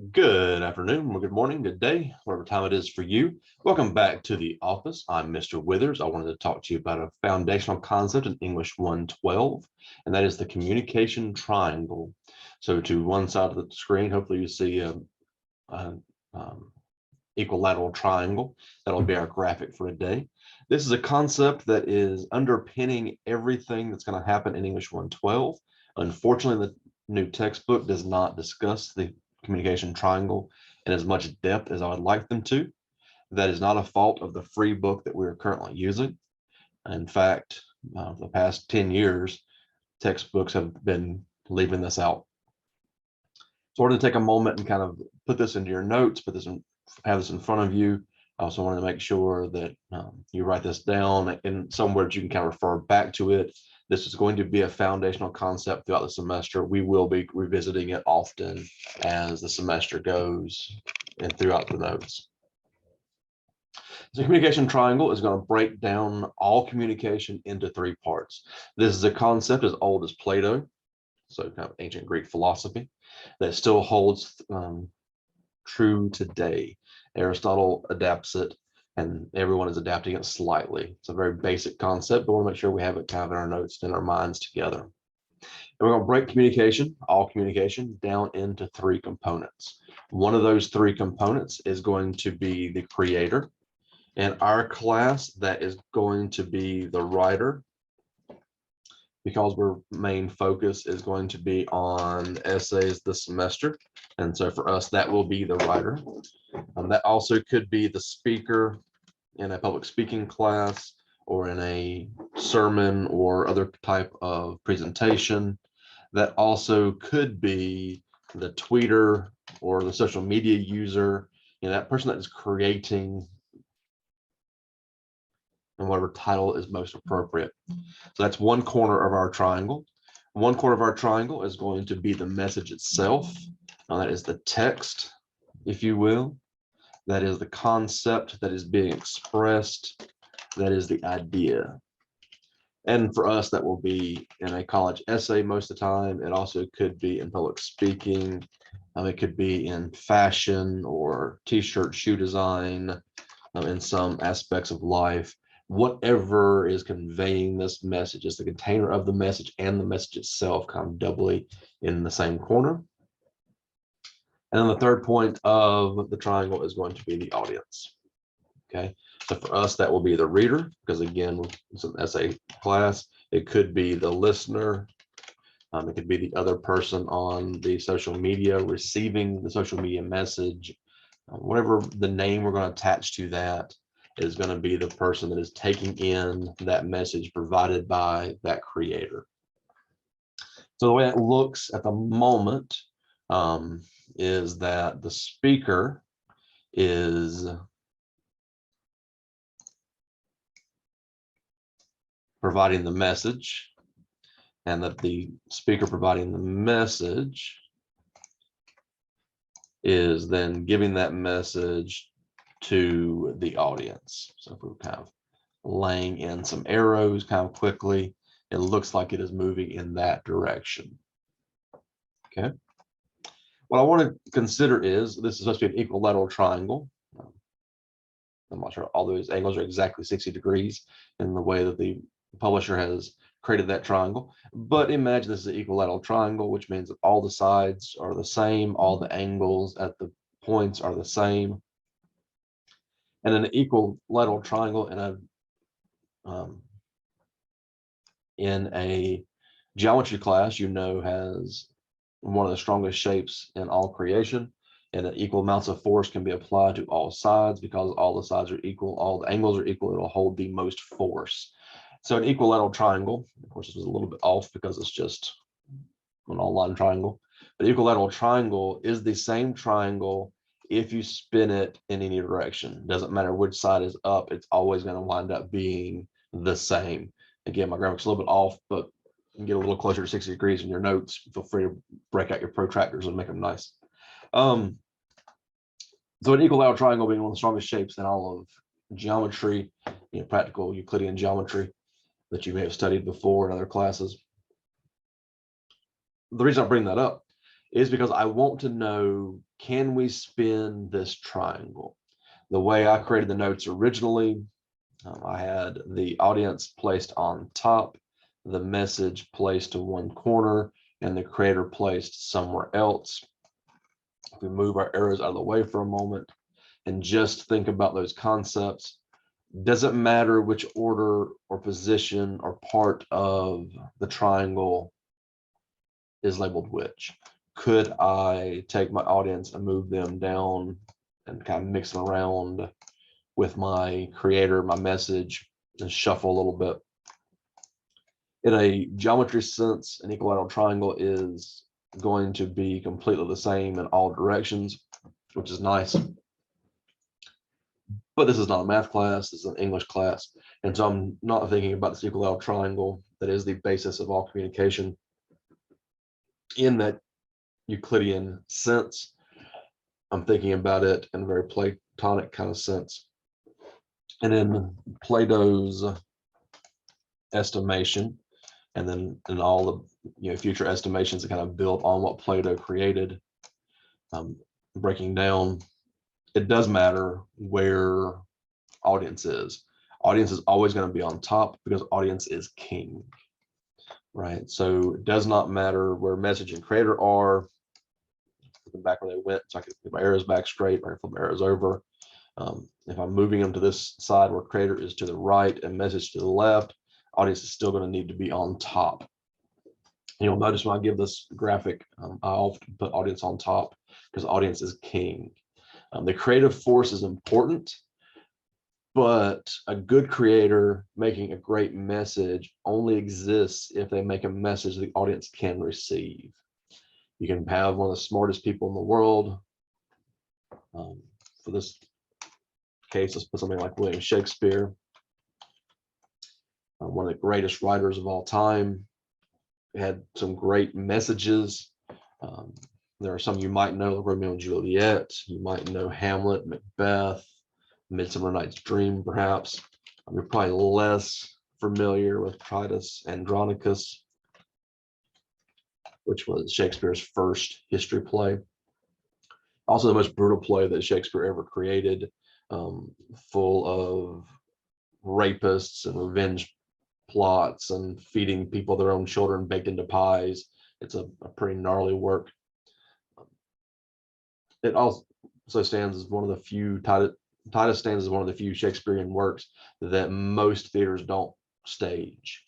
Good afternoon, or good morning, good day, whatever time it is for you. Welcome back to the office. I'm Mr. Withers. I wanted to talk to you about a foundational concept in English 112, and that is the communication triangle. So to one side of the screen, hopefully you see a equilateral triangle. That'll be our graphic for today. This is a concept that is underpinning everything that's going to happen in English 112. Unfortunately, the new textbook does not discuss the communication triangle in as much depth as I would like them to. That is not a fault of the free book that we're currently using. In fact, for the past 10 years, textbooks have been leaving this out. So we're going to take a moment and kind of put this into your notes, have this in front of you. I also wanted to make sure that you write this down in somewhere that you can kind of refer back to it. This is going to be a foundational concept throughout the semester. We will be revisiting it often as the semester goes and throughout the notes. The communication triangle is going to break down all communication into three parts. This is a concept as old as Plato, so kind of ancient Greek philosophy, that still holds true today. Aristotle adapts it, and everyone is adapting it slightly. It's a very basic concept, but we want to make sure we have it kind of in our notes and in our minds together. And we're going to break all communication, down into three components. One of those three components is going to be the creator. In our class, that is going to be the writer, because our main focus is going to be on essays this semester. And so for us, that will be the writer. That also could be the speaker in a public speaking class or in a sermon or other type of presentation. That also could be the tweeter or the social media user, that person that is creating, and whatever title is most appropriate. So that's one corner of our triangle. One corner of our triangle is going to be the message itself. Now that is the text, if you will. That is the concept that is being expressed. That is the idea. And for us, that will be in a college essay most of the time. It also could be in public speaking. It could be in fashion or t-shirt shoe design, in some aspects of life. Whatever is conveying this message is the container of the message and the message itself, kind of doubly in the same corner. And then the third point of the triangle is going to be the audience. Okay, so for us, that will be the reader, because again, it's an essay class. It could be the listener. It could be the other person on the social media receiving the social media message. Whatever the name we're going to attach to that is going to be the person that is taking in that message provided by that creator. So the way it looks at the moment is that the speaker is providing the message, and that the speaker providing the message is then giving that message to the audience. So if we're kind of laying in some arrows kind of quickly, it looks like it is moving in that direction. Okay. What I want to consider is this is supposed to be an equilateral triangle. I'm not sure all those angles are exactly 60 degrees in the way that the publisher has created that triangle, but imagine this is an equilateral triangle, which means that all the sides are the same, all the angles at the points are the same. And an equilateral triangle in a geometry class, has one of the strongest shapes in all creation, and that equal amounts of force can be applied to all sides. Because all the sides are equal, all the angles are equal, it'll hold the most force. So an equilateral triangle, of course, this is a little bit off because it's just an all-line triangle, but equilateral triangle is the same triangle if you spin it in any direction. It doesn't matter which side is up, it's always going to wind up being the same. Again, my graphic's a little bit off, but you can get a little closer to 60 degrees in your notes. Feel free to break out your protractors and make them nice. So an equilateral triangle being one of the strongest shapes in all of geometry, practical Euclidean geometry that you may have studied before in other classes. The reason I bring that up is because I want to know, can we spin this triangle? The way I created the notes originally, I had the audience placed on top, the message placed to one corner, and the creator placed somewhere else. If we move our arrows out of the way for a moment and just think about those concepts, doesn't matter which order or position or part of the triangle is labeled which. Could I take my audience and move them down and kind of mix them around with my creator, my message, and shuffle a little bit? In a geometry sense, an equilateral triangle is going to be completely the same in all directions, which is nice. But this is not a math class, this is an English class. And so I'm not thinking about this equilateral triangle that is the basis of all communication in that Euclidean sense. I'm thinking about it in a very Platonic kind of sense. And in Plato's estimation, and then in all the future estimations that kind of build on what Plato created, breaking down, it does matter where audience is. Audience is always going to be on top because audience is king, right? So it does not matter where message and creator are. Put them back where they went, so I can put my arrows back straight, or I can flip my arrows over. If I'm moving them to this side where creator is to the right and message to the left, audience is still going to need to be on top. You'll notice when I give this graphic, I often put audience on top because audience is king. The creative force is important, but a good creator making a great message only exists if they make a message the audience can receive. You can have one of the smartest people in the world. For this case, let's put something like William Shakespeare, one of the greatest writers of all time. He had some great messages. There are some you might know, Romeo and Juliet. You might know Hamlet, Macbeth, Midsummer Night's Dream, perhaps. You're probably less familiar with Titus Andronicus, which was Shakespeare's first history play. Also the most brutal play that Shakespeare ever created, full of rapists and revenge plots and feeding people their own children baked into pies. It's a pretty gnarly work. It also stands as one of the few, Titus stands as one of the few Shakespearean works that most theaters don't stage.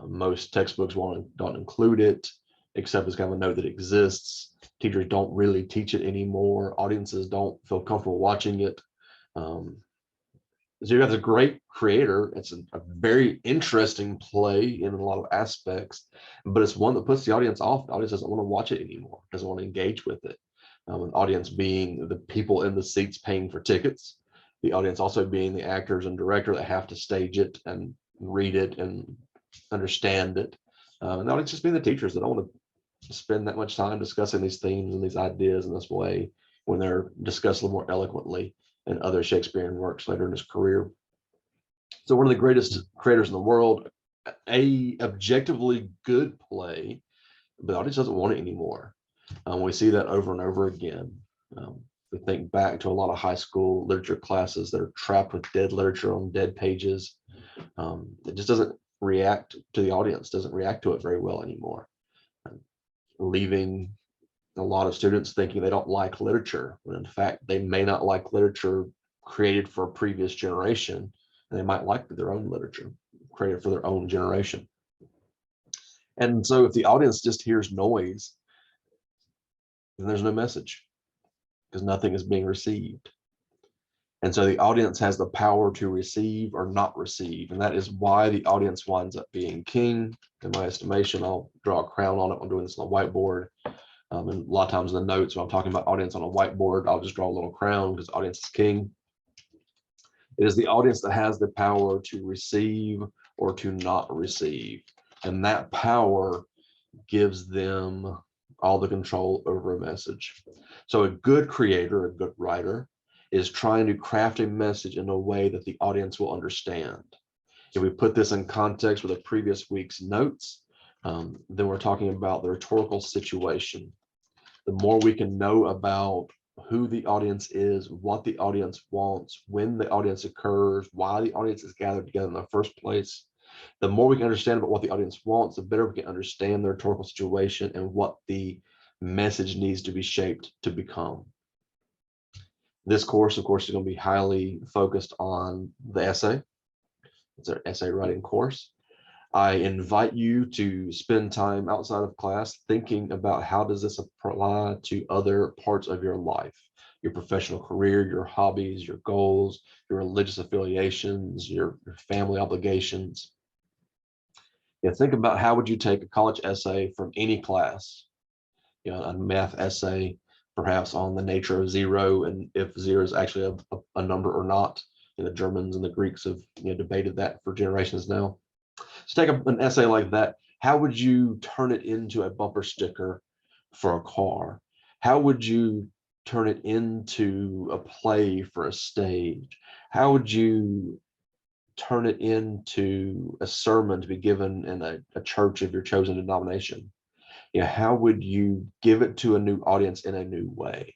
Most textbooks don't include it, except as kind of a note that exists. Teachers don't really teach it anymore. Audiences don't feel comfortable watching it. So you have a great creator. It's a very interesting play in a lot of aspects, but it's one that puts the audience off. The audience doesn't want to watch it anymore, doesn't want to engage with it. An audience being the people in the seats paying for tickets, the audience also being the actors and director that have to stage it and read it and understand it. And the audience just being the teachers that don't want to spend that much time discussing these themes and these ideas in this way when they're discussed a little more eloquently in other Shakespearean works later in his career. So one of the greatest creators in the world, a objectively good play, but the audience doesn't want it anymore. We see that over and over again. We think back to a lot of high school literature classes that are trapped with dead literature on dead pages. It just doesn't react to the audience, doesn't react to it very well anymore, leaving a lot of students thinking they don't like literature, when in fact they may not like literature created for a previous generation, and they might like their own literature created for their own generation. And so if the audience just hears noise, then there's no message because nothing is being received. And so the audience has the power to receive or not receive, and that is why the audience winds up being king. In my estimation, I'll draw a crown on it. I'm doing this on a whiteboard. And a lot of times in the notes, when I'm talking about audience on a whiteboard, I'll just draw a little crown because audience is king. It is the audience that has the power to receive or to not receive. And that power gives them all the control over a message. So a good creator, a good writer, is trying to craft a message in a way that the audience will understand. If we put this in context with a previous week's notes, then we're talking about the rhetorical situation. The more we can know about who the audience is, what the audience wants, when the audience occurs, why the audience is gathered together in the first place, the more we can understand about what the audience wants, the better we can understand their rhetorical situation and what the message needs to be shaped to become. This course, of course, is going to be highly focused on the essay. It's an essay writing course. I invite you to spend time outside of class thinking about how does this apply to other parts of your life, your professional career, your hobbies, your goals, your religious affiliations, your family obligations. Yeah, think about how would you take a college essay from any class, a math essay, perhaps on the nature of zero and if zero is actually a number or not. The Germans and the Greeks have debated that for generations now. So take an essay like that. How would you turn it into a bumper sticker for a car? How would you turn it into a play for a stage? How would you turn it into a sermon to be given in a church of your chosen denomination? How would you give it to a new audience in a new way?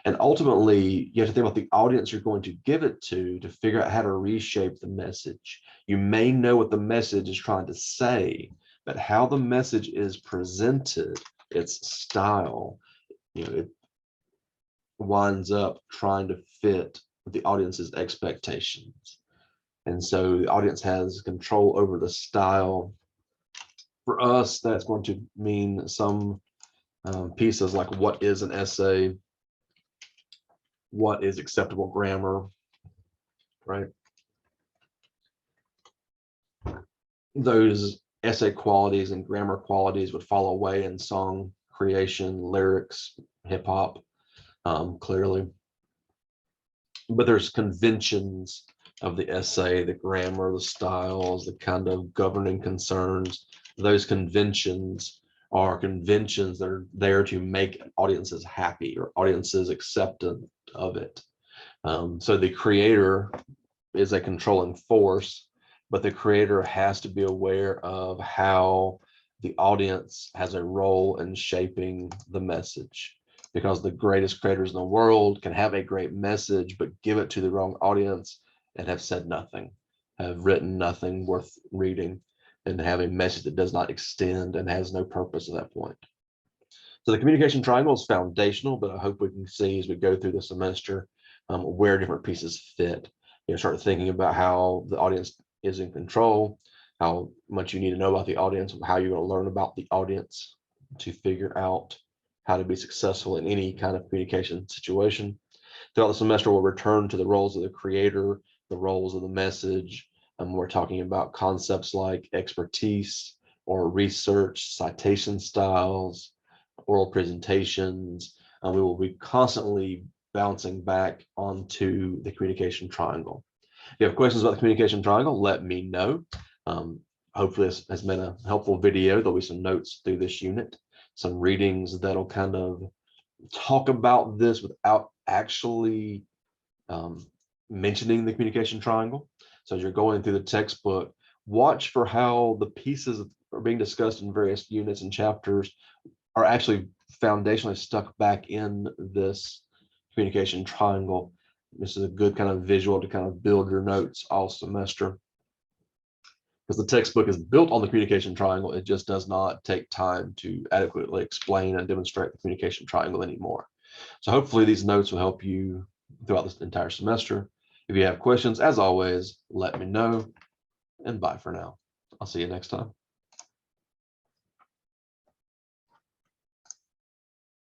And ultimately, you have to think about the audience you're going to give it to figure out how to reshape the message. You may know what the message is trying to say, but how the message is presented, its style, it winds up trying to fit the audience's expectations. And so the audience has control over the style. For us, that's going to mean some pieces like what is an essay, what is acceptable grammar, right? Those essay qualities and grammar qualities would fall away in song creation, lyrics, hip hop, clearly. But there's conventions of the essay, the grammar, the styles, the kind of governing concerns. Those conventions are conventions that are there to make audiences happy or audiences acceptant of it. So the creator is a controlling force, but the creator has to be aware of how the audience has a role in shaping the message, because the greatest creators in the world can have a great message, but give it to the wrong audience and have said nothing, have written nothing worth reading, and have a message that does not extend and has no purpose at that point. So the communication triangle is foundational, but I hope we can see as we go through the semester where different pieces fit. Start thinking about how the audience is in control, how much you need to know about the audience, how you're going to learn about the audience to figure out how to be successful in any kind of communication situation. Throughout the semester, we'll return to the roles of the creator, the roles of the message. We're talking about concepts like expertise or research, citation styles, oral presentations. We will be constantly bouncing back onto the communication triangle. If you have questions about the communication triangle, let me know. Hopefully this has been a helpful video. There'll be some notes through this unit, some readings that'll kind of talk about this without actually mentioning the communication triangle. So as you're going through the textbook, watch for how the pieces are being discussed in various units and chapters are actually foundationally stuck back in this communication triangle. This is a good kind of visual to kind of build your notes all semester, because the textbook is built on the communication triangle. It just does not take time to adequately explain and demonstrate the communication triangle anymore. So hopefully these notes will help you throughout this entire semester. If you have questions, as always, let me know, and bye for now. I'll see you next time.